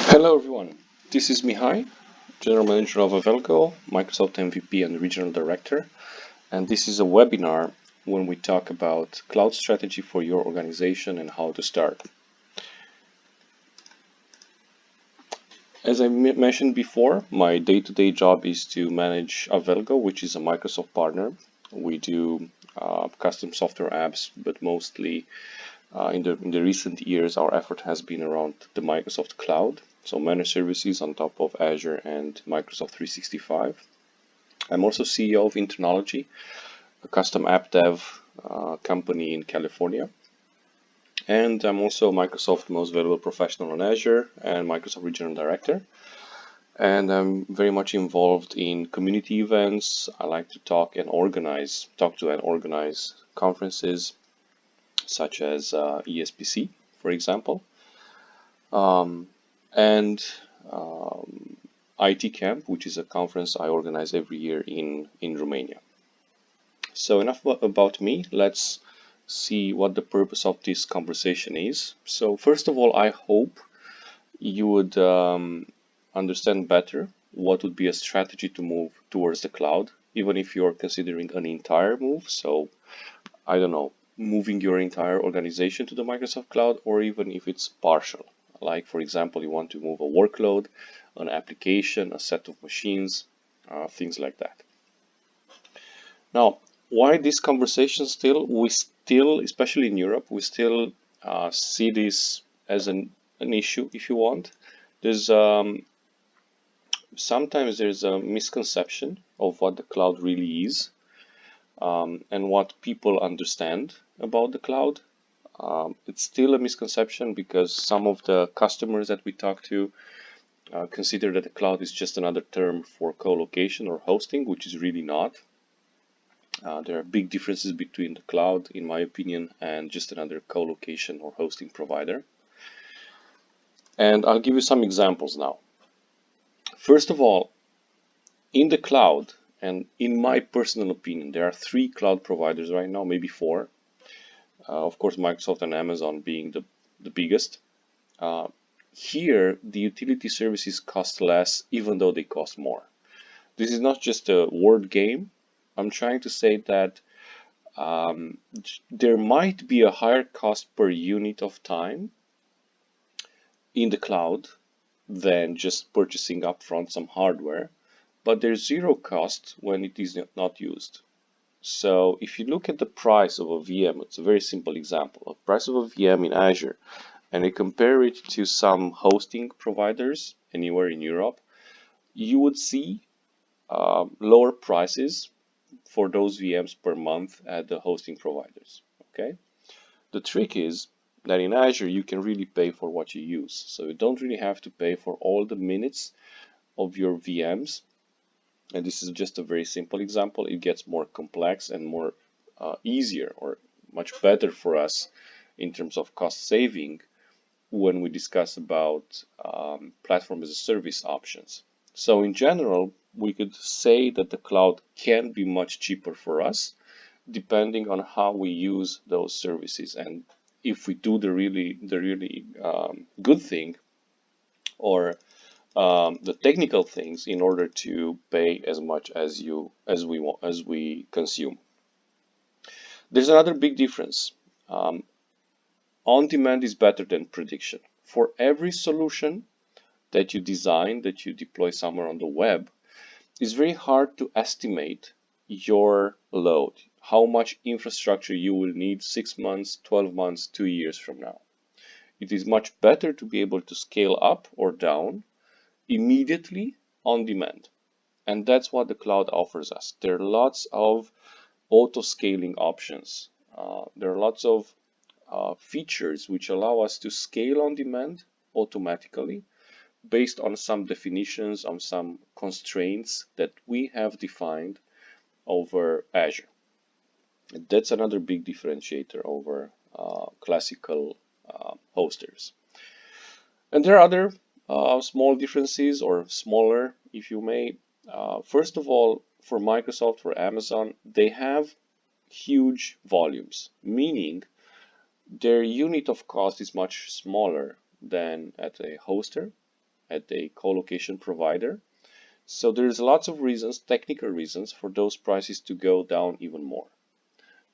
Hello everyone, this is Mihai, General Manager of Avelgo, Microsoft MVP and Regional Director, and this is a webinar when we talk about cloud strategy for your organization and how to start. As I mentioned before, my day-to-day job is to manage Avelgo, which is a Microsoft partner. We do custom software apps, but mostly in the recent years, our effort has been around the Microsoft Cloud, so managed services on top of Azure and Microsoft 365. I'm also CEO of Internology, a custom app dev company in California. And I'm also Microsoft Most Valuable Professional on Azure and Microsoft Regional Director. And I'm very much involved in community events. I like to talk to and organize conferences such as ESPC, for example, and IT Camp, which is a conference I organize every year in Romania. So enough about me. Let's see what the purpose of this conversation is. So first of all, I hope you would understand better what would be a strategy to move towards the cloud, even if you're considering an entire move. So I don't know, moving your entire organization to the Microsoft Cloud, or even if it's partial. Like, for example, you want to move a workload, an application, a set of machines, things like that. Now, why this conversation still? We still, especially in Europe, we still see this as an issue, if you want. There's sometimes there's a misconception of what the cloud really is, and what people understand about the cloud. It's still a misconception because some of the customers that we talk to consider that the cloud is just another term for co-location or hosting, which is really not. There are big differences between the cloud, in my opinion, and just another co-location or hosting provider. And I'll give you some examples now. First of all, in the cloud, and in my personal opinion, there are three cloud providers right now, maybe four. Of course, Microsoft and Amazon being the biggest. Here, the utility services cost less, even though they cost more. This is not just a word game. I'm trying to say that there might be a higher cost per unit of time in the cloud than just purchasing upfront some hardware, but there's zero cost when it is not used. So if you look at the price of a VM, it's a very simple example. The price of a VM in Azure, and you compare it to some hosting providers anywhere in Europe, you would see lower prices for those VMs per month at the hosting providers. Okay. The trick is that in Azure you can really pay for what you use. So you don't really have to pay for all the minutes of your VMs. And this is just a very simple example. It gets more complex and more easier or much better for us in terms of cost saving when we discuss about platform as a service options. So in general, we could say that the cloud can be much cheaper for us, depending on how we use those services and if we do the really good thing or the technical things in order to pay as much as we consume. There's another big difference. On demand is better than prediction. For every solution that you design, that you deploy somewhere on the web, it's very hard to estimate your load, how much infrastructure you will need 6 months, 12 months, 2 years from now. It is much better to be able to scale up or down immediately on demand. And that's what the cloud offers us. There are lots of auto scaling options. There are lots of features which allow us to scale on demand automatically based on some definitions, on some constraints that we have defined over Azure. That's another big differentiator over classical hosters. And there are other small differences, or smaller, if you may. First of all, for Microsoft, for Amazon, they have huge volumes, meaning their unit of cost is much smaller than at a hoster. at a colocation provider. So there's lots of reasons, technical reasons, for those prices to go down even more.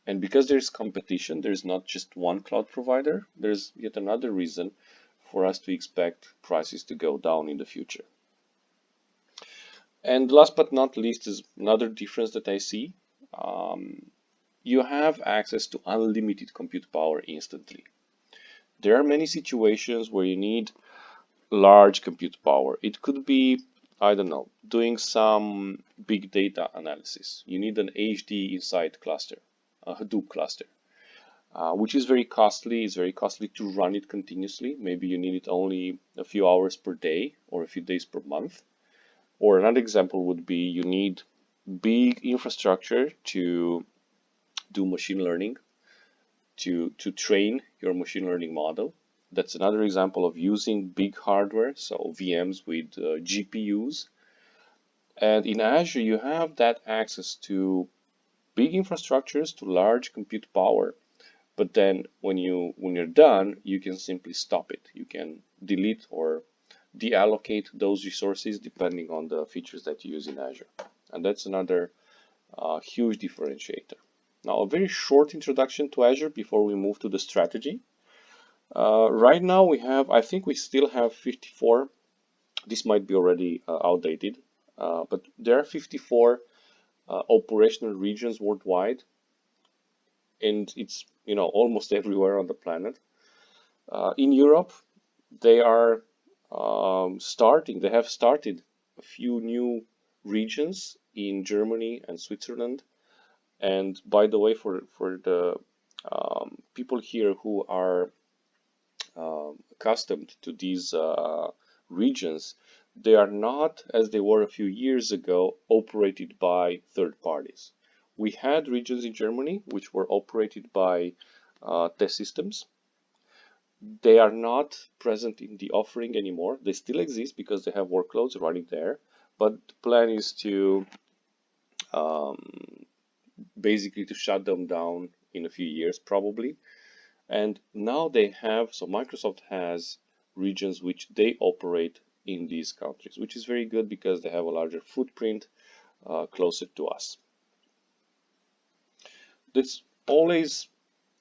And because there's competition, there's not just one cloud provider, there's yet another reason for us to expect prices to go down in the future. And last but not least is another difference that I see. You have access to unlimited compute power instantly. There are many situations where you need large compute power. It could be, I don't know, doing some big data analysis. You need an HD Insight cluster, a Hadoop cluster, which is very costly. It's very costly to run it continuously. Maybe you need it only a few hours per day or a few days per month. Or another example would be you need big infrastructure to do machine learning, to train your machine learning model. That's another example of using big hardware, so VMs with GPUs. And in Azure, you have that access to big infrastructures, to large compute power. But then when you're done, you can simply stop it. You can delete or deallocate those resources depending on the features that you use in Azure. And that's another huge differentiator. Now, a very short introduction to Azure before we move to the strategy. Right now we have, I think we still have 54. This might be already outdated, but there are 54 operational regions worldwide, and it's almost everywhere on the planet. In Europe, they are starting. They have started a few new regions in Germany and Switzerland. And by the way, for the people here who are accustomed to these regions, they are not, as they were a few years ago, operated by third parties. We had regions in Germany which were operated by test systems. They are not present in the offering anymore. They still exist because they have workloads running there, but the plan is to basically to shut them down in a few years probably. And now they have, so Microsoft has regions which they operate in these countries, which is very good because they have a larger footprint closer to us. That's always,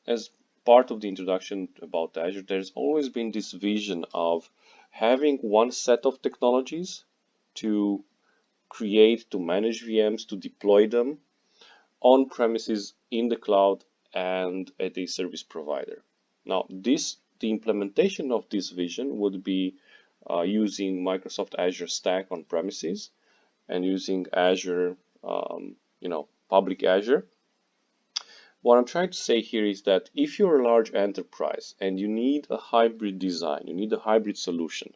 as part of the introduction about Azure, there's always been this vision of having one set of technologies to create, to manage VMs, to deploy them on premises, in the cloud, and at a service provider. Now, the implementation of this vision would be using Microsoft Azure Stack on premises and using Azure, public Azure. What I'm trying to say here is that if you're a large enterprise and you need a hybrid design, you need a hybrid solution,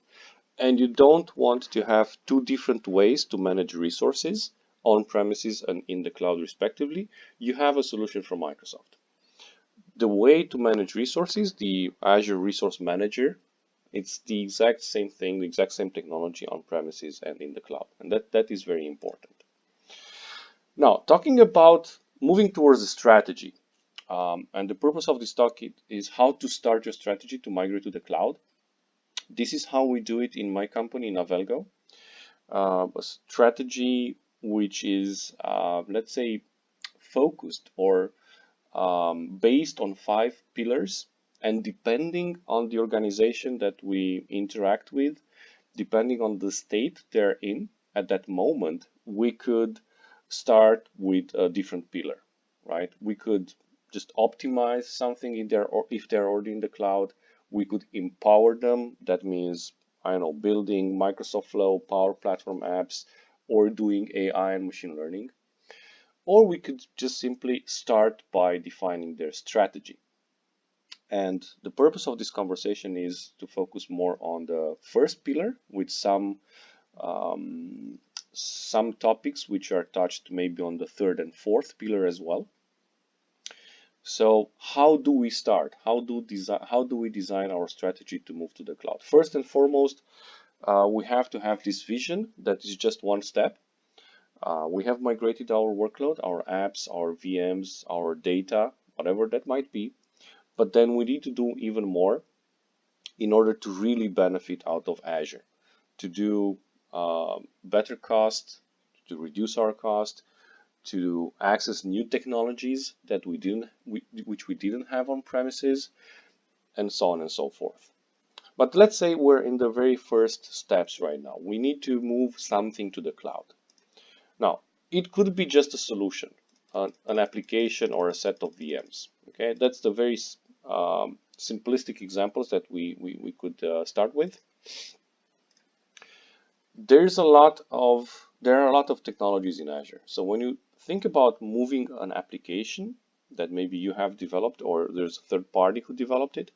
and you don't want to have two different ways to manage resources on premises and in the cloud respectively, you have a solution from Microsoft. The way to manage resources, the Azure Resource Manager, it's the exact same thing, the exact same technology on premises and in the cloud. And that is very important. Now, talking about moving towards the strategy. And the purpose of this talk is how to start your strategy to migrate to the cloud. This is how we do it in my company, in Avelgo. A strategy which is, let's say, focused or based on 5 pillars, and depending on the organization that we interact with, depending on the state they're in at that moment, we could start with a different pillar, right? We could just optimize something in there, or if they're already in the cloud, we could empower them. That means, I don't know, building Microsoft Flow, Power Platform apps, or doing AI and machine learning. Or we could just simply start by defining their strategy. And the purpose of this conversation is to focus more on the first pillar with some topics which are touched maybe on the third and fourth pillar as well. So how do we start? How do we design our strategy to move to the cloud? First and foremost, we have to have this vision that is just one step. We have migrated our workload, our apps, our VMs, our data, whatever that might be. But then we need to do even more in order to really benefit out of Azure. to do better cost, to reduce our cost, to access new technologies that which we didn't have on premises, and so on and so forth. But let's say we're in the very first steps right now. We need to move something to the cloud. Now, it could be just a solution, an application or a set of VMs. Okay, that's the very simplistic examples that we could start with. There are a lot of technologies in Azure. So when you think about moving an application that maybe you have developed or there's a third party who developed it,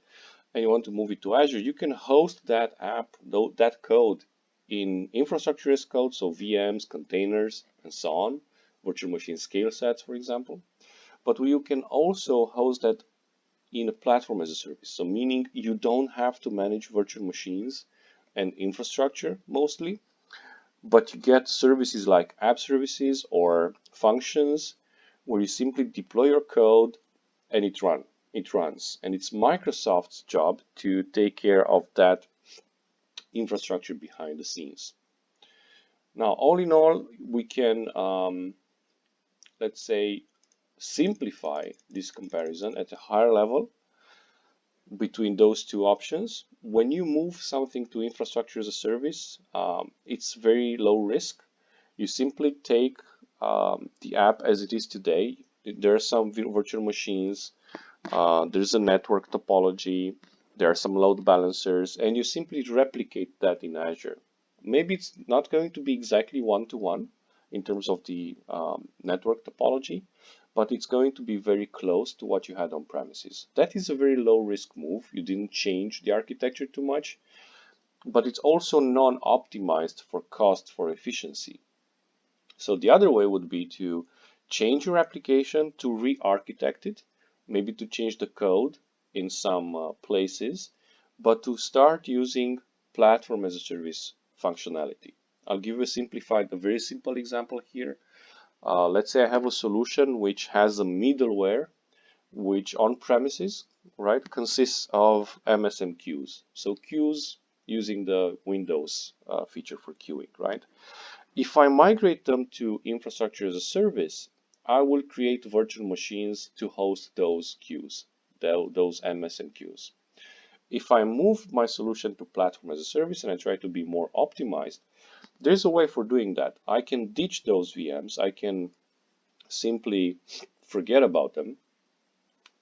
and you want to move it to Azure, you can host that app, that code in infrastructure as code, so VMs, containers, and so on, virtual machine scale sets, for example. But you can also host that in a platform as a service. So meaning you don't have to manage virtual machines and infrastructure mostly, but you get services like app services or functions where you simply deploy your code and it runs. And it's Microsoft's job to take care of that infrastructure behind the scenes. Now, all in all, we can, let's say, simplify this comparison at a higher level between those two options. When you move something to infrastructure as a service, it's very low risk. You simply take the app as it is today. There are some virtual machines, there's a network topology, there are some load balancers, and you simply replicate that in Azure. Maybe it's not going to be exactly one-to-one in terms of the network topology, but it's going to be very close to what you had on premises. That is a very low risk move. You didn't change the architecture too much, but it's also non-optimized for cost, for efficiency. So the other way would be to change your application, to re-architect it, maybe to change the code in some places, but to start using platform as a service functionality. I'll give you a very simple example here. Let's say I have a solution which has a middleware which on premises, right, consists of MSM queues. So queues using the Windows feature for queuing, right? If I migrate them to infrastructure as a service, I will create virtual machines to host those queues, those MSM queues. If I move my solution to platform as a service and I try to be more optimized, there's a way for doing that. I can ditch those VMs. I can simply forget about them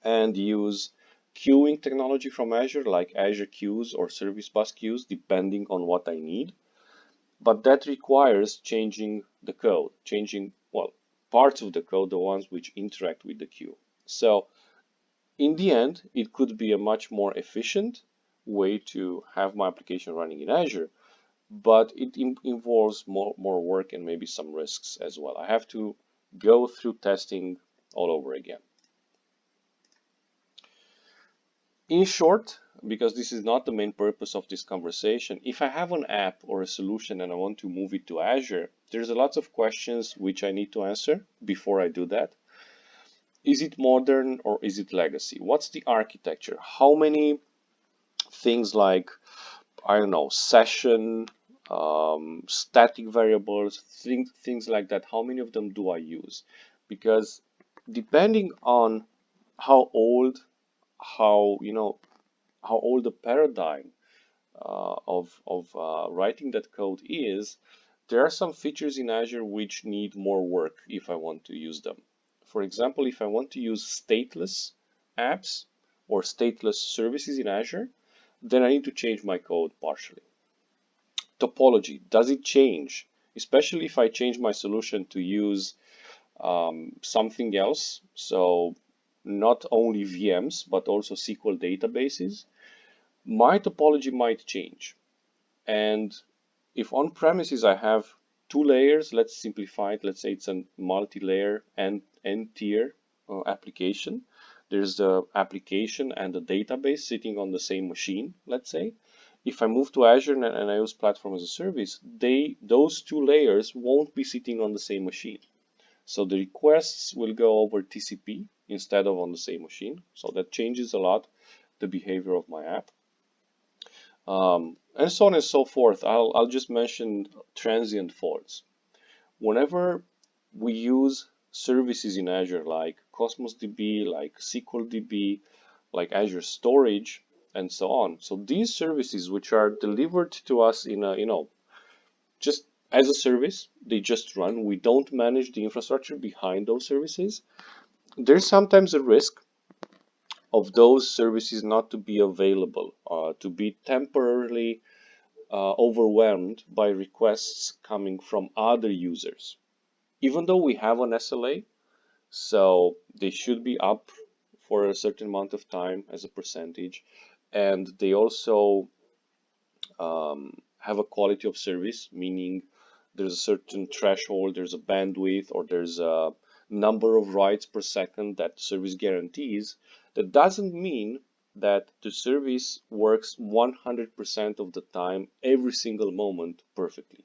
and use queuing technology from Azure, like Azure queues or Service Bus queues, depending on what I need. But that requires changing the code, changing, well, parts of the code, the ones which interact with the queue. So in the end, it could be a much more efficient way to have my application running in Azure, but it involves more work and maybe some risks as well. I have to go through testing all over again. In short, because this is not the main purpose of this conversation, if I have an app or a solution and I want to move it to Azure, there's a lot of questions which I need to answer before I do that. Is it modern or is it legacy? What's the architecture? How many things like, I don't know, session, static variables, things like that, how many of them do I use? Because depending on how old, how, how old the paradigm of writing that code is, there are some features in Azure which need more work if I want to use them. For example, if I want to use stateless apps or stateless services in Azure, then I need to change my code partially. Topology, does it change? Especially if I change my solution to use something else, so not only VMs, but also SQL databases, my topology might change. And if on premises I have two layers, let's simplify it. Let's say it's a multi-layer and N-tier application. There's the application and the database sitting on the same machine, let's say. If I move to Azure and I use platform as a service, those two layers won't be sitting on the same machine. So the requests will go over TCP instead of on the same machine. So that changes a lot the behavior of my app. and so on and so forth. I'll just mention transient faults. Whenever we use services in Azure like Cosmos DB, like SQL DB, like Azure Storage, and so on. So these services, which are delivered to us in a, just as a service, they just run. We don't manage the infrastructure behind those services. There's sometimes a risk of those services not to be available, to be temporarily overwhelmed by requests coming from other users. Even though we have an SLA, so they should be up for a certain amount of time as a percentage, and they also have a quality of service, meaning there's a certain threshold, there's a bandwidth, or there's a number of writes per second that service guarantees. That doesn't mean that the service works 100% of the time, every single moment perfectly.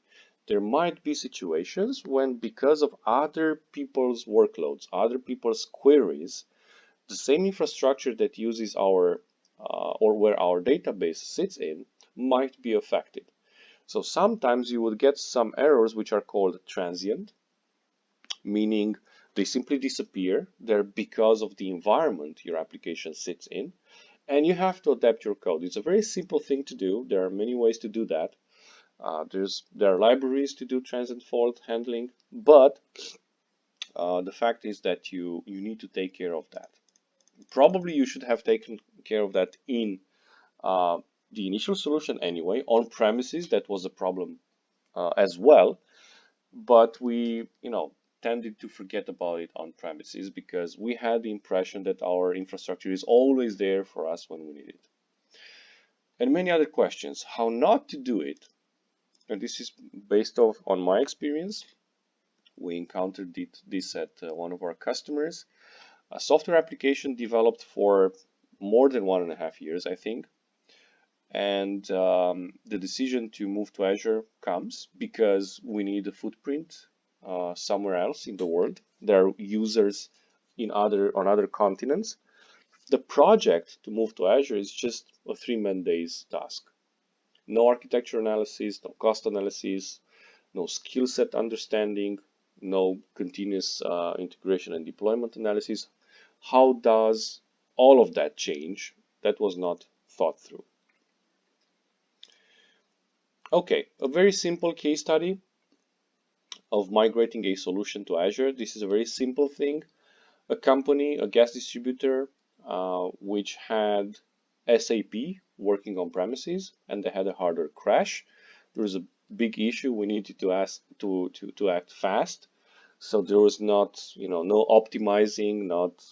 There might be situations when, because of other people's workloads, other people's queries, the same infrastructure that uses our or where our database sits in might be affected. So sometimes you would get some errors which are called transient, meaning they simply disappear. They're because of the environment your application sits in, and you have to adapt your code. It's a very simple thing to do. There are many ways to do that. There are libraries to do transient fault handling, but the fact is that you need to take care of that. Probably you should have taken care of that in uh, the initial solution anyway. On premises, that was a problem as well, but we, tended to forget about it on premises because we had the impression that our infrastructure is always there for us when we need it. And many other questions. How not to do it? And this is based off on my experience. We encountered this at one of our customers. A software application developed for more than 1.5 years, I think. And the decision to move to Azure comes because we need a footprint somewhere else in the world. There are users on other continents. The project to move to Azure is just a 3-man days task. No architecture analysis, no cost analysis, no skill set understanding, no continuous integration and deployment analysis. How does all of that change? That was not thought through. Okay, a very simple case study of migrating a solution to Azure. This is a very simple thing. A company, a gas distributor, which had SAP working on premises, and they had a hardware crash. There was a big issue. We needed to act fast. So there was not, no optimizing, not,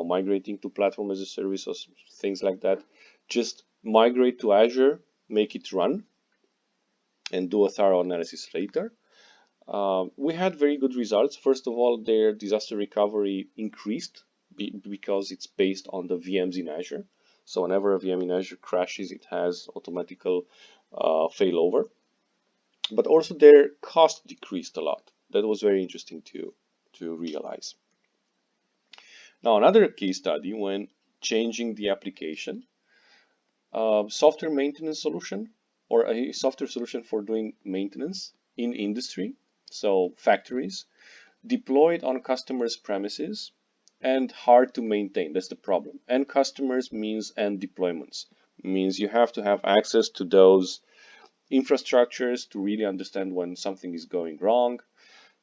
migrating to platform as a service or things like that. Just migrate to Azure, make it run, and do a thorough analysis later. We had very good results. First of all, their disaster recovery increased because it's based on the VMs in Azure. So whenever a VM in Azure crashes, it has automatical failover. But also their cost decreased a lot. That was very interesting to realize. Now, another case study when changing the application, software maintenance solution or a software solution for doing maintenance in industry, so factories, deployed on customers' premises and hard to maintain. That's the problem. And customers means and deployments. Means you have to have access to those infrastructures to really understand when something is going wrong.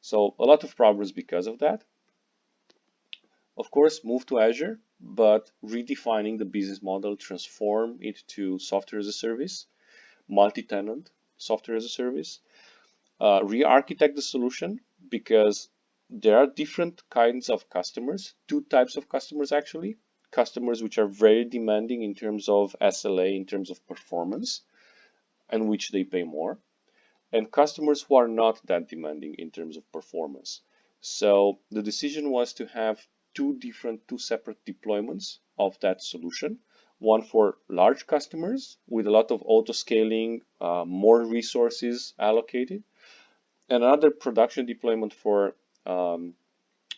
So a lot of problems because of that. Of course, move to Azure, but redefining the business model, transform it to software as a service, multi-tenant software as a service, re-architect the solution because there are different kinds of customers, 2 types of customers actually. Customers which are very demanding in terms of SLA, in terms of performance, and which they pay more, and customers who are not that demanding in terms of performance. So the decision was to have 2 separate deployments of that solution. One for large customers with a lot of auto scaling, more resources allocated, and another production deployment for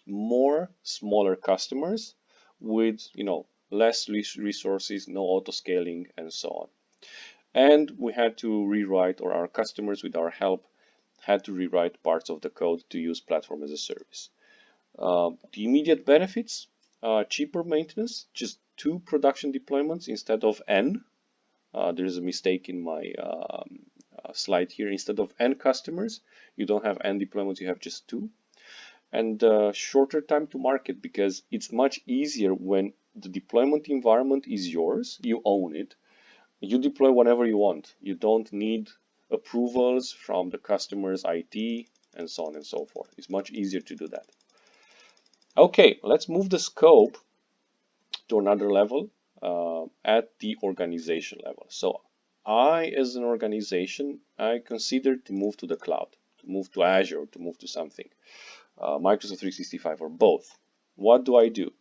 more smaller customers with less resources, no auto scaling, and so on. And we had to rewrite, or our customers with our help had to rewrite parts of the code to use platform as a service. The immediate benefits, cheaper maintenance, just 2 production deployments instead of N. There is a mistake in my slide here. Instead of N customers, you don't have N deployments, you have just 2. And shorter time to market, because it's much easier when the deployment environment is yours, you own it, you deploy whatever you want. You don't need approvals from the customer's IT and so on and so forth. It's much easier to do that. Okay, let's move the scope to another level at the organization level. So I, as an organization, I consider to move to the cloud, to move to Azure, to move to something, Microsoft 365 or both. What do I do?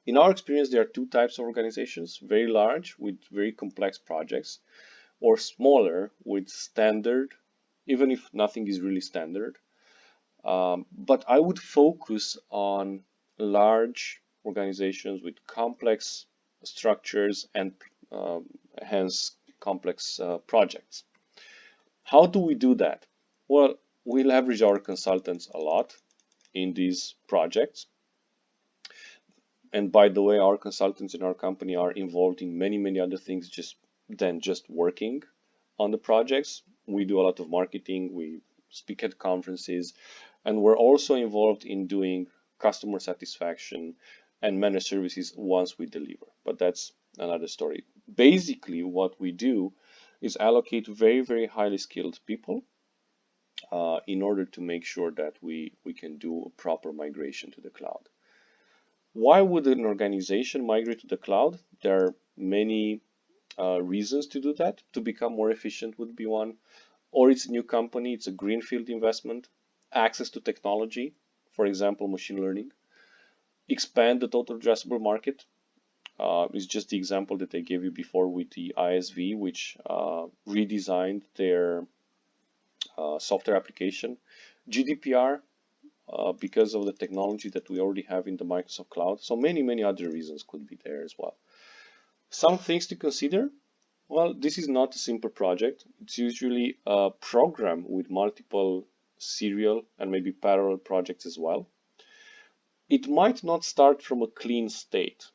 In our experience, there are 2 types of organizations: very large with very complex projects, or smaller with standard, even if nothing is really standard. But I would focus on large organizations with complex structures and hence complex projects. How do we do that? Well, we leverage our consultants a lot in these projects. And by the way, our consultants in our company are involved in many other things than just working on the projects. We do a lot of marketing, we speak at conferences, and we're also involved in doing customer satisfaction and managed services once we deliver. But that's another story. Basically, what we do is allocate very highly skilled people in order to make sure that we can do a proper migration to the cloud. Why would an organization migrate to the cloud? There are many reasons to do that. To become more efficient would be one, or it's a new company, it's a greenfield investment, access to technology, for example, machine learning, expand the total addressable market. Is just the example that I gave you before with the ISV, which redesigned their software application. GDPR, because of the technology that we already have in the Microsoft Cloud. So many other reasons could be there as well. Some things to consider. Well, this is not a simple project. It's usually a program with multiple serial and maybe parallel projects as well. It might not start from a clean state,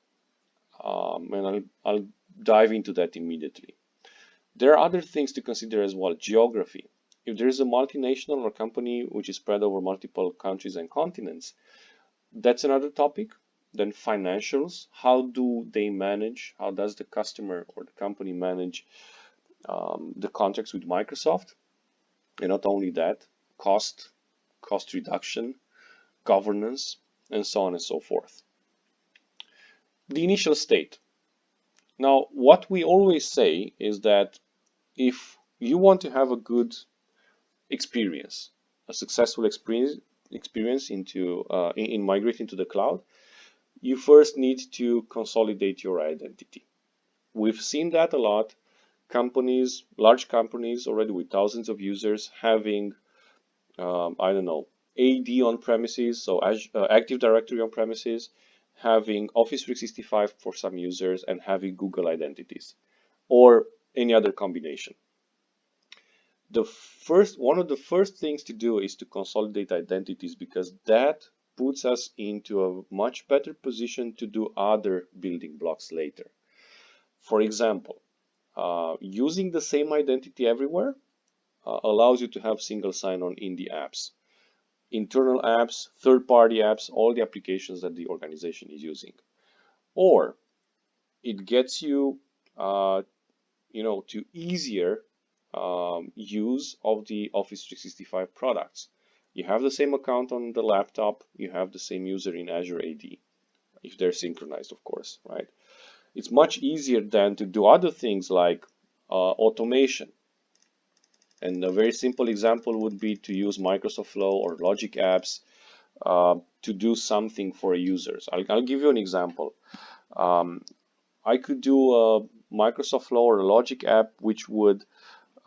and I'll dive into that immediately. There are other things to consider as well. Geography. If there is a multinational or company which is spread over multiple countries and continents, that's another topic. Then financials, how do they manage, how does the customer or the company manage the contracts with Microsoft? And not only that, cost reduction, governance, and so on and so forth. The initial state. Now, what we always say is that if you want to have a good experience, a successful experience in migrating to the cloud, you first need to consolidate your identity. We've seen that a lot. Companies, large companies already with thousands of users having, I don't know, AD on premises, so Active Directory on premises, having Office 365 for some users, and having Google identities, or any other combination. One of the first things to do is to consolidate identities, because that puts us into a much better position to do other building blocks later. For example, using the same identity everywhere allows you to have single sign-on in the apps. Internal apps, third-party apps, all the applications that the organization is using. Or it gets you, to easier use of the Office 365 products. You have the same account on the laptop, you have the same user in Azure AD, if they're synchronized, of course, right? It's much easier than to do other things like automation. And a very simple example would be to use Microsoft Flow or Logic apps to do something for users. I'll give you an example. I could do a Microsoft Flow or a Logic app which would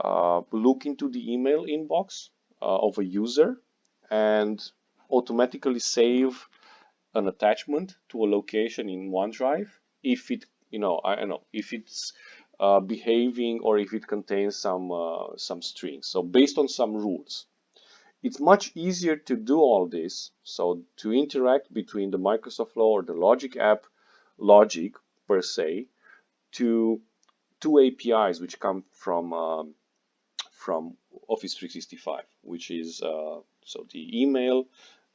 look into the email inbox of a user and automatically save an attachment to a location in OneDrive if it, if it's behaving, or if it contains some strings. So based on some rules. It's much easier to do all this, so to interact between the Microsoft Flow or the Logic app, logic per se, to two APIs which come from Office 365, which is so the email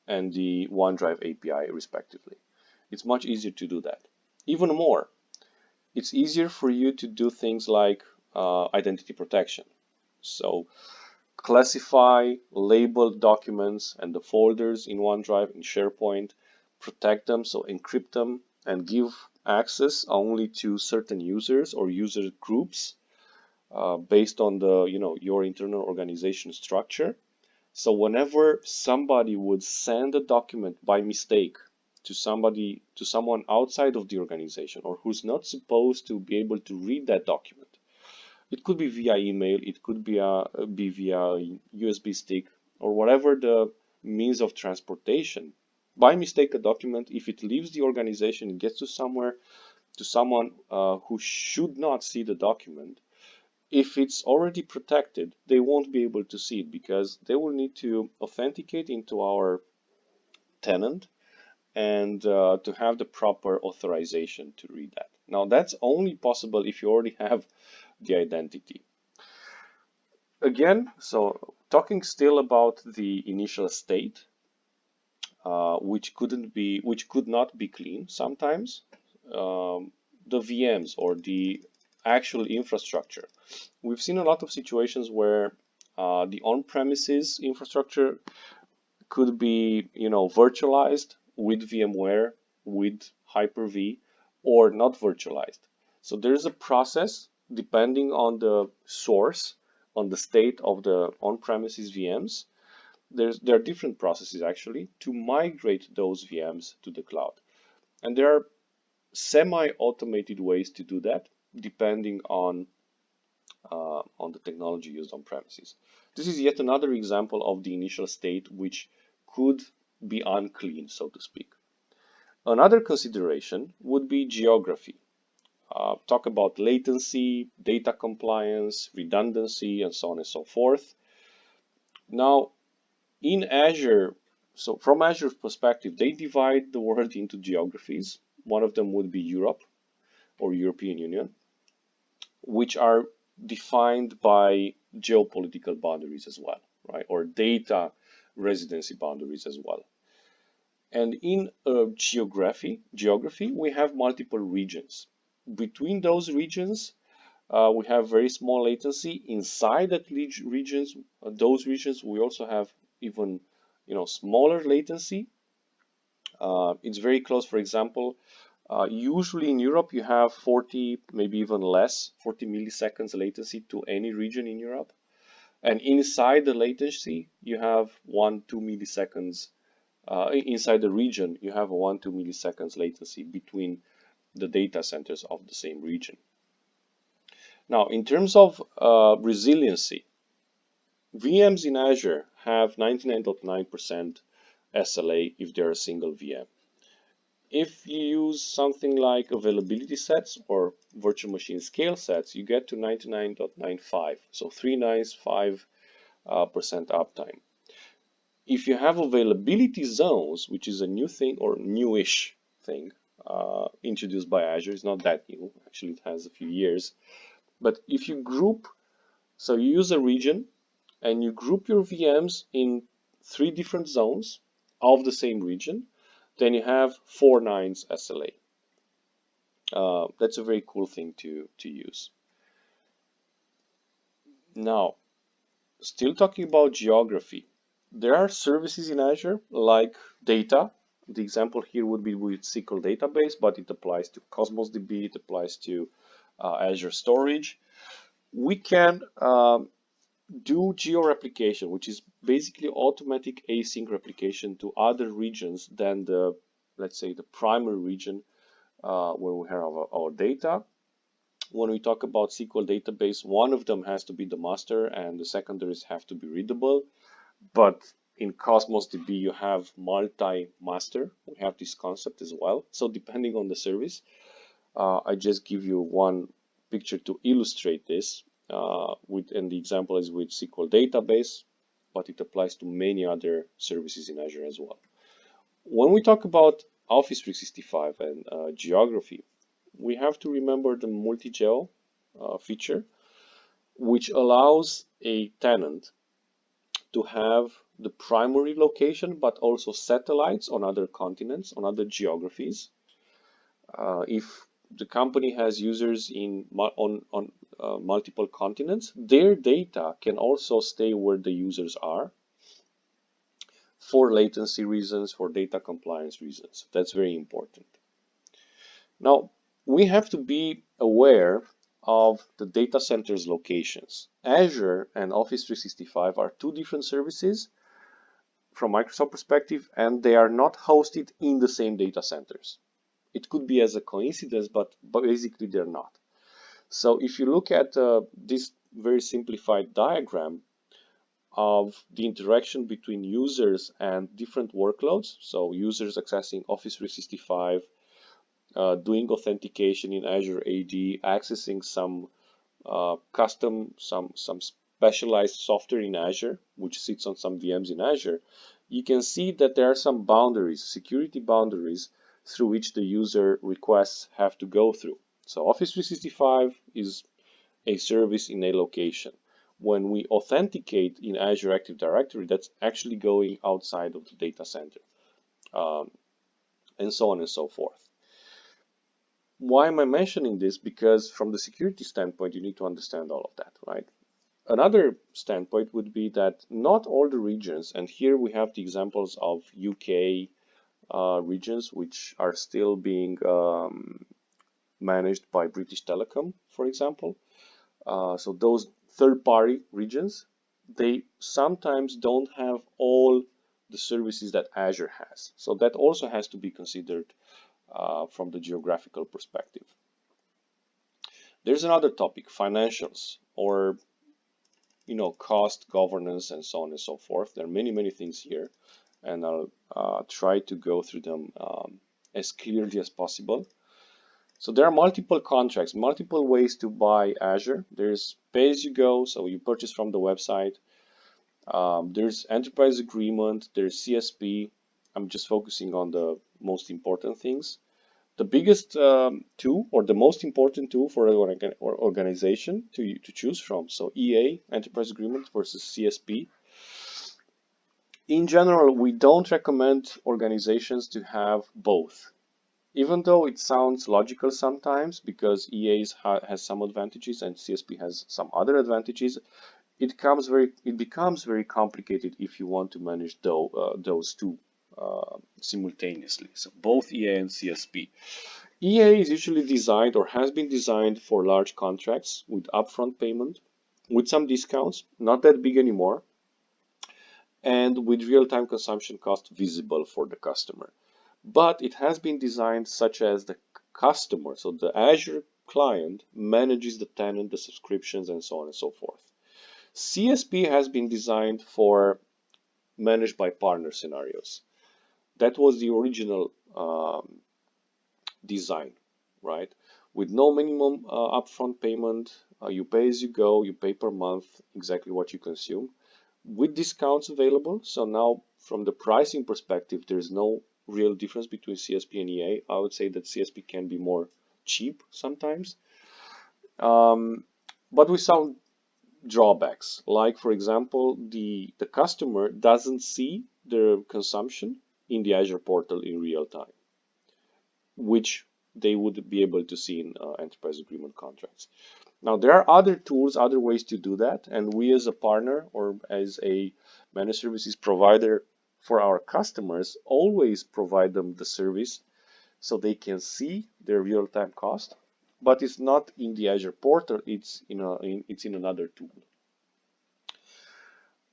and the OneDrive API respectively. It's much easier to do that. Even more, it's easier for you to do things like identity protection. So classify, label documents and the folders in OneDrive, in SharePoint, protect them, so encrypt them, and give access only to certain users or user groups based on the your internal organization structure. So whenever somebody would send a document by mistake to someone outside of the organization or who's not supposed to be able to read that document, it could be via email, it could be via USB stick or whatever the means of transportation. By mistake, a document, if it leaves the organization, it gets to someone who should not see the document. If it's already protected, they won't be able to see it because they will need to authenticate into our tenant and to have the proper authorization to read that. Now, that's only possible if you already have the identity. Again, so talking still about the initial state, which could not be clean sometimes. The VMs or the actual infrastructure. We've seen a lot of situations where the on-premises infrastructure could be, virtualized with VMware, with Hyper-V, or not virtualized. So there's a process depending on the source, on the state of the on-premises VMs. There are different processes actually to migrate those VMs to the cloud. And there are semi-automated ways to do that depending on the technology used on premises. This is yet another example of the initial state which could be unclean, so to speak. Another consideration would be geography. Talk about latency, data compliance, redundancy, and so on and so forth. Now, in Azure, so from Azure's perspective, they divide the world into geographies. One of them would be Europe or European Union, which are defined by geopolitical boundaries as well, right? Or data residency boundaries as well. And in geography, we have multiple regions. Between those regions, we have very small latency. Inside that those regions, we also have even smaller latency. It's very close. For example, usually in Europe, you have 40, maybe even less, 40 milliseconds latency to any region in Europe. And inside the latency, you have 1-2 milliseconds. Inside the region, you have a 1-2 milliseconds latency between the data centers of the same region. Now, in terms of resiliency, VMs in Azure have 99.9% SLA if they're a single VM. If you use something like availability sets or virtual machine scale sets, you get to 99.95, so 395% uptime. If you have availability zones, which is a new thing or newish thing introduced by Azure, it's not that new, actually it has a few years. But if you group, so you use a region and you group your VMs in 3 different zones of the same region, then you have 4 nines SLA. That's a very cool thing to use. Now, still talking about geography, there are services in Azure like data. The example here would be with SQL database, but it applies to Cosmos DB, it applies to Azure Storage. We can do geo-replication, which is basically automatic async replication to other regions than the, let's say, the primary region where we have our data. When we talk about SQL database, one of them has to be the master and the secondaries have to be readable. But in Cosmos DB, you have multi-master. We have this concept as well. So depending on the service, I just give you one picture to illustrate this. And the example is with SQL database, but it applies to many other services in Azure as well. When we talk about Office 365 and geography, we have to remember the multi-geo feature, which allows a tenant to have the primary location, but also satellites on other continents, on other geographies. If the company has users on multiple continents, their data can also stay where the users are for latency reasons, for data compliance reasons. That's very important. Now, we have to be aware of the data centers locations. Azure and Office 365 are two different services from Microsoft perspective, and they are not hosted in the same data centers. It could be as a coincidence, but basically they're not. So if you look at this very simplified diagram of the interaction between users and different workloads, so users accessing Office 365, doing authentication in Azure AD, accessing some some specialized software in Azure, which sits on some VMs in Azure, you can see that there are some boundaries, security boundaries, through which the user requests have to go through. So Office 365 is a service in a location. When we authenticate in Azure Active Directory, that's actually going outside of the data center, um, and so on and so forth. Why am I mentioning this? Because from the security standpoint, you need to understand all of that, right? Another standpoint would be that not all the regions, and here we have the examples of UK regions which are still being managed by British Telecom, for example. So those third-party regions, they sometimes don't have all the services that Azure has. So that also has to be considered from the geographical perspective. There's another topic, financials, or cost, governance, and so on and so forth. There are many things here, and I'll try to go through them as clearly as possible. So there are multiple contracts, multiple ways to buy Azure. There's pay-as-you-go, so you purchase from the website. There's enterprise agreement, there's CSP. I'm just focusing on the most important things. The biggest tool, or the most important tool for an organization to choose from. So EA, enterprise agreement, versus CSP. In general, we don't recommend organizations to have both. Even though it sounds logical sometimes, because EA has some advantages and CSP has some other advantages, it becomes very complicated if you want to manage those two simultaneously. So both EA and CSP. EA is usually designed, or has been designed, for large contracts with upfront payment, with some discounts, not that big anymore, and with real-time consumption cost visible for the customer. But it has been designed such as the customer, so the Azure client, manages the tenant, the subscriptions, and so on and so forth. CSP has been designed for managed by partner scenarios. That was the original design, right? With no minimum upfront payment, you pay as you go, you pay per month exactly what you consume, with discounts available. So now, from the pricing perspective, there's no real difference between CSP and EA. I would say that CSP can be more cheap sometimes, but with some drawbacks. Like, for example, the customer doesn't see their consumption in the Azure portal in real time, which they would be able to see in enterprise agreement contracts. Now, there are other tools, other ways to do that, and we as a partner or as a managed services provider for our customers always provide them the service so they can see their real-time cost, but it's not in the Azure portal, it's in another tool.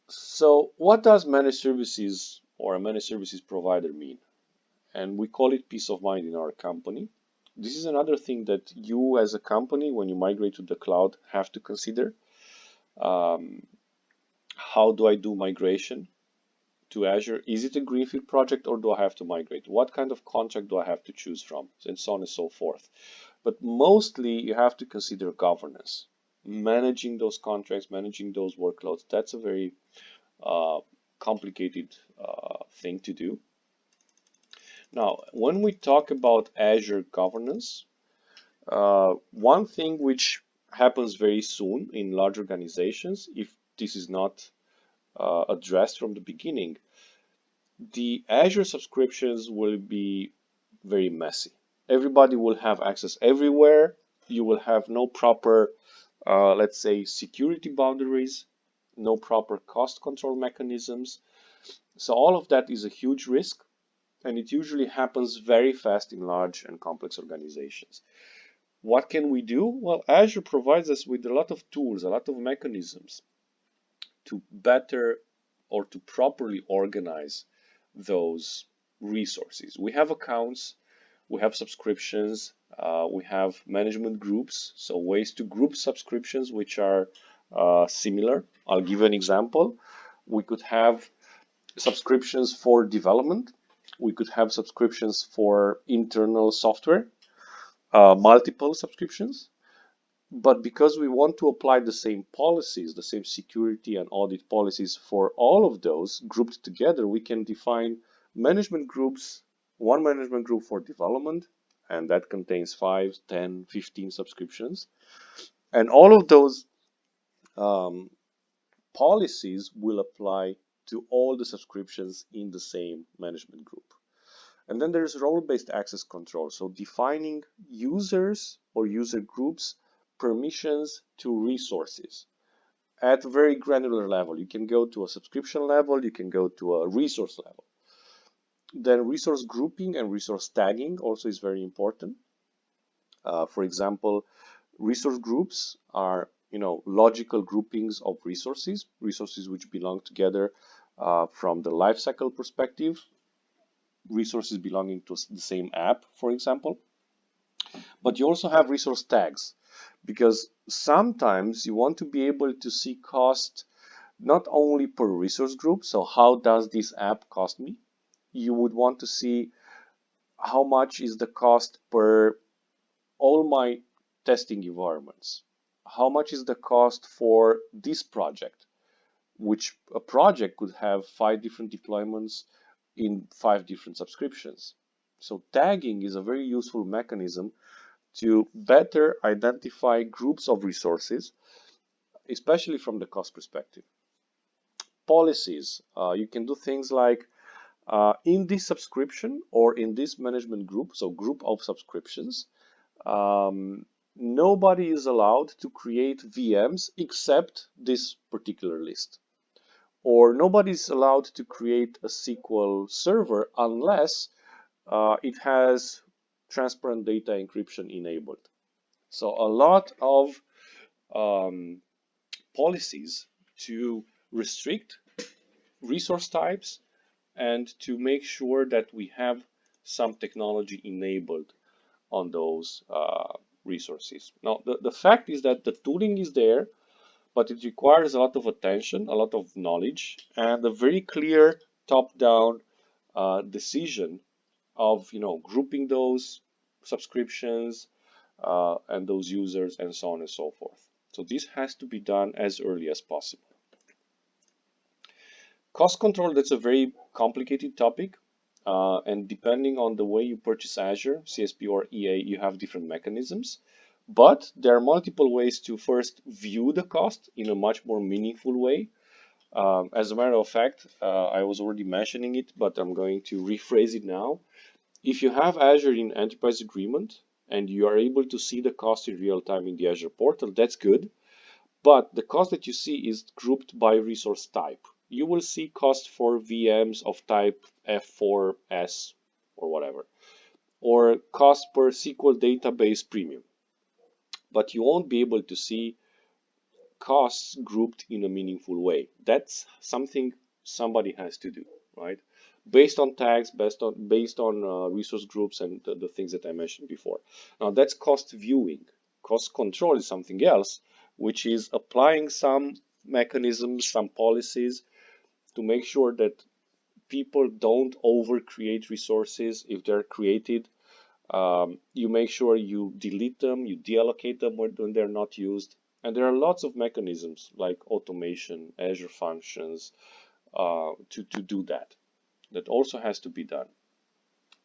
So what does managed services or a managed services provider mean? And we call it peace of mind in our company. This is another thing that you as a company, when you migrate to the cloud, have to consider. How do I do migration to Azure? Is it a greenfield project, or do I have to migrate? What kind of contract do I have to choose from? And so on and so forth. But mostly you have to consider governance, managing those contracts, managing those workloads. That's a very uh, complicated thing to do. Now, when we talk about Azure governance, one thing which happens very soon in large organizations, if this is not addressed from the beginning, the Azure subscriptions will be very messy. Everybody will have access everywhere. You will have no proper, let's say, security boundaries, no proper cost control mechanisms. So all of that is a huge risk, and it usually happens very fast in large and complex organizations. What can we do? Well, Azure provides us with a lot of tools, a lot of mechanisms to better or to properly organize those resources. We have accounts, we have subscriptions, we have management groups, so ways to group subscriptions which are similar. I'll give you an example. We could have subscriptions for development, we could have subscriptions for internal software, multiple subscriptions. But because we want to apply the same policies, the same security and audit policies for all of those grouped together, we can define management groups, one management group for development, and that contains 5, 10, 15 subscriptions. And all of those um, policies will apply to all the subscriptions in the same management group. And then there's role-based access control, so defining users or user groups permissions to resources at a very granular level. You can go to a subscription level, you can go to a resource level. Then resource grouping and resource tagging also is very important. For example, resource groups are logical groupings of resources, resources which belong together from the lifecycle perspective, resources belonging to the same app, for example. But you also have resource tags because sometimes you want to be able to see cost not only per resource group, so how does this app cost me? You would want to see how much is the cost per all my testing environments. How much is the cost for this project? Which a project could have 5 different deployments in 5 different subscriptions. So tagging is a very useful mechanism to better identify groups of resources, especially from the cost perspective. Policies, you can do things like in this subscription or in this management group, so group of subscriptions, nobody is allowed to create VMs except this particular list. Or nobody is allowed to create a SQL server unless it has transparent data encryption enabled. So a lot of um, policies to restrict resource types and to make sure that we have some technology enabled on those resources. Now, the fact is that the tooling is there, but it requires a lot of attention, a lot of knowledge, and a very clear top-down decision of grouping those subscriptions and those users and so on and so forth. So this has to be done as early as possible. Cost control, that's a very complicated topic. And depending on the way you purchase Azure, CSP or EA, you have different mechanisms. But there are multiple ways to first view the cost in a much more meaningful way. As a matter of fact, I was already mentioning it, but I'm going to rephrase it now. If you have Azure in Enterprise Agreement and you are able to see the cost in real time in the Azure portal, that's good. But the cost that you see is grouped by resource type. You will see cost for VMs of type F4S or whatever, or cost per SQL database premium. But you won't be able to see costs grouped in a meaningful way. That's something somebody has to do, right? Based on tags, based on resource groups and the things that I mentioned before. Now that's cost viewing. Cost control is something else, which is applying some mechanisms, some policies to make sure that people don't over create resources if they're created, You make sure you delete them, you deallocate them when they're not used. And there are lots of mechanisms like automation, Azure functions, to do that. That also has to be done.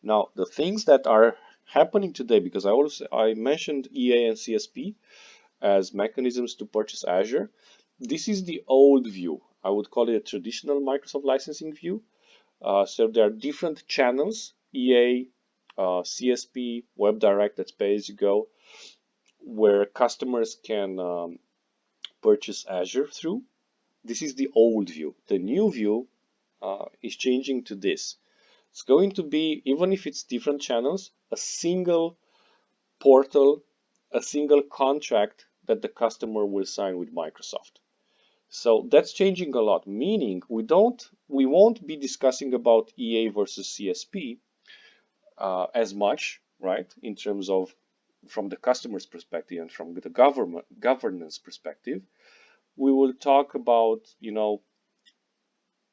Now, the things that are happening today, because I mentioned EA and CSP as mechanisms to purchase Azure. This is the old view. I would call it a traditional Microsoft licensing view. So there are different channels, EA, CSP, WebDirect, that's pay as you go, where customers can purchase Azure through. This is the old view. The new view is changing to this. It's going to be, even if it's different channels, a single portal, a single contract that the customer will sign with Microsoft. So that's changing a lot, meaning we won't be discussing about EA versus CSP as much, right? In terms of from the customer's perspective and from the governance perspective, we will talk about,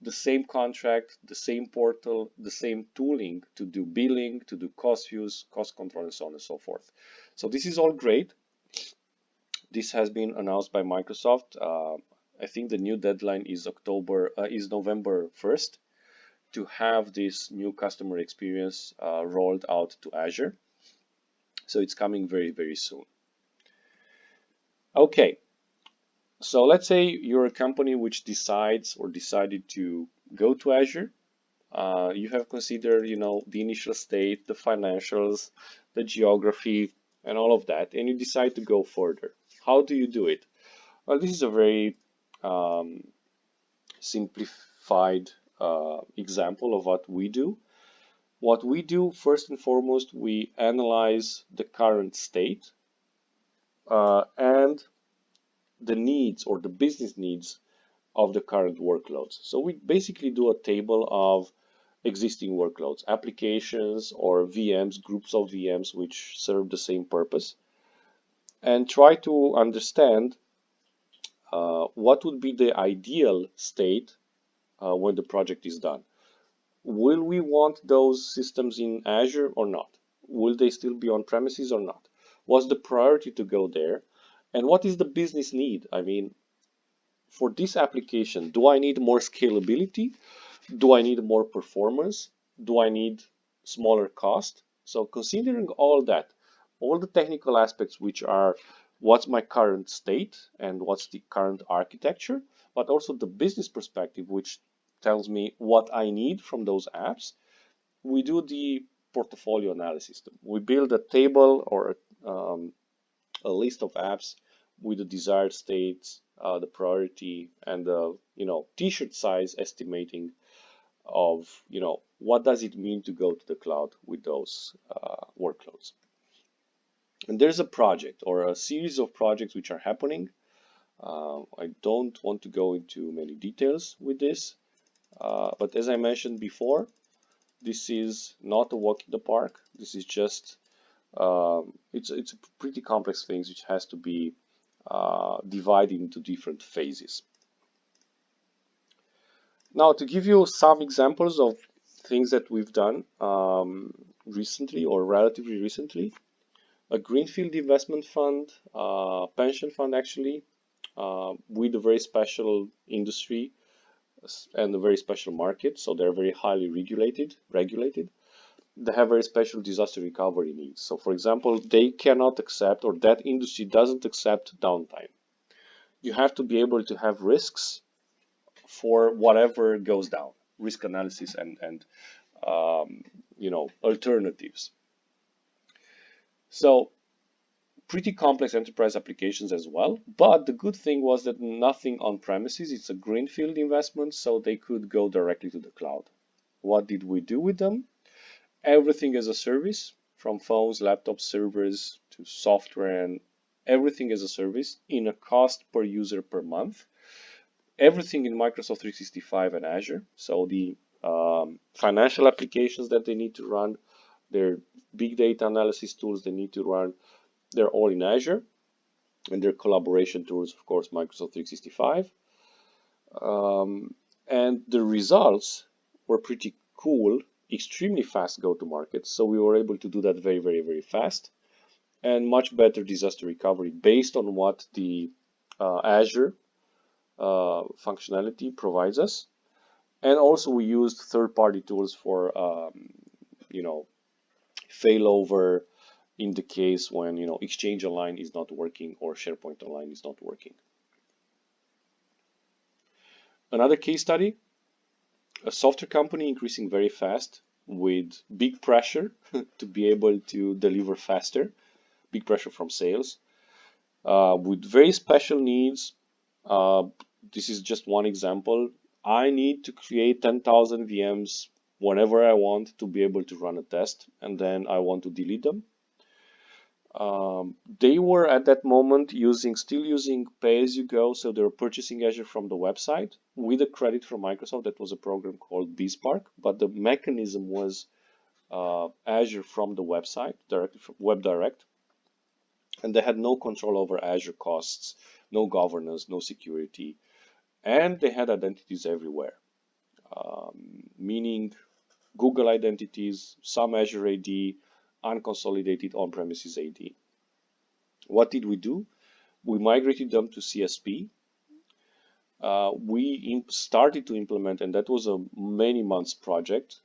the same contract, the same portal, the same tooling to do billing, to do cost views, cost control, and so on and so forth. So this is all great. This has been announced by Microsoft. I think the new deadline is November 1st to have this new customer experience rolled out to Azure. So it's coming very, very soon. Okay, so let's say you're a company which decides or decided to go to Azure. You have considered, the initial state, the financials, the geography, and all of that, and you decide to go further. How do you do it? Well, this is a very simplified example of what we do. What we do, first and foremost, we analyze the current state and the needs or the business needs of the current workloads. So we basically do a table of existing workloads, applications or VMs, groups of VMs which serve the same purpose, and try to understand what would be the ideal state when the project is done. Will we want those systems in Azure or not? Will they still be on premises or not? What's the priority to go there? And what is the business need? I mean, for this application, do I need more scalability? Do I need more performance? Do I need smaller cost? So considering all that, all the technical aspects which are what's my current state and what's the current architecture, but also the business perspective, which tells me what I need from those apps, we do the portfolio analysis. We build a table or a list of apps with the desired states, the priority, and the t-shirt size estimating of what does it mean to go to the cloud with those workloads. And there's a project or a series of projects which are happening. I don't want to go into many details with this, but as I mentioned before, this is not a walk in the park. This is just it's a pretty complex thing which has to be divided into different phases. Now, to give you some examples of things that we've done recently or relatively recently, a greenfield investment fund, pension fund actually, with a very special industry and a very special market, so they're very highly regulated. They have very special disaster recovery needs. So for example, they cannot accept, or that industry doesn't accept downtime. You have to be able to have risks for whatever goes down, risk analysis and alternatives. So pretty complex enterprise applications as well, but the good thing was that nothing on premises. It's a greenfield investment, so they could go directly to the cloud. What did we do with them? Everything as a service, from phones, laptops, servers to software, and everything as a service in a cost per user per month. Everything in Microsoft 365 and Azure. So the financial applications that they need to run, their big data analysis tools they need to run, they're all in Azure, and their collaboration tools, of course, Microsoft 365. And the results were pretty cool extremely fast go-to-market. So we were able to do that very, very, very fast and much better disaster recovery based on what the Azure functionality provides us. And also we used third-party tools for, you know, failover in the case when, Exchange Online is not working or SharePoint Online is not working. Another case study, a software company increasing very fast with big pressure to be able to deliver faster, big pressure from sales, with very special needs. Uh, this is just one example. I need to create 10,000 VMs whenever I want to be able to run a test, and then I want to delete them. They were at that moment still using pay-as-you-go, so they were purchasing Azure from the website with a credit from Microsoft. That was a program called bSpark, but the mechanism was Azure from the website, directly from Web Direct, and they had no control over Azure costs, no governance, no security, and they had identities everywhere, meaning Google identities, some Azure AD, unconsolidated on-premises AD. What did we do? We migrated them to CSP. We started to implement, and that was a many months project,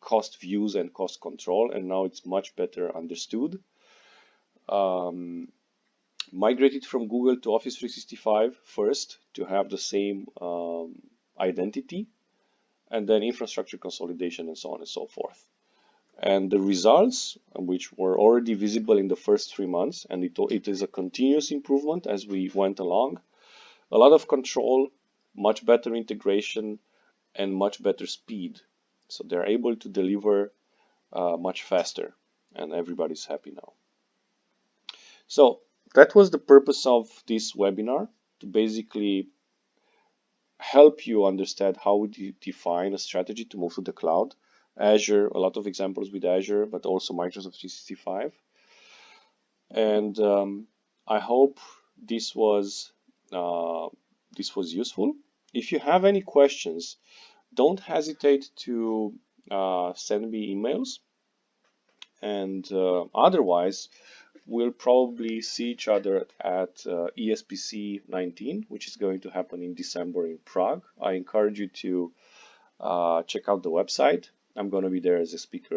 cost views and cost control, and now it's much better understood. Migrated from Google to Office 365 first to have the same identity, and then infrastructure consolidation and so on and so forth. And the results, which were already visible in the first 3 months, and it is a continuous improvement as we went along, a lot of control, much better integration, and much better speed. So they're able to deliver much faster, and everybody's happy now. So that was the purpose of this webinar, to basically help you understand how would you define a strategy to move to the cloud. Azure, a lot of examples with Azure, but also Microsoft 365. And I hope this was useful. If you have any questions, don't hesitate to send me emails. And otherwise, we'll probably see each other at ESPC 19, which is going to happen in December in Prague. I encourage you to check out the website. I'm going to be there as a speaker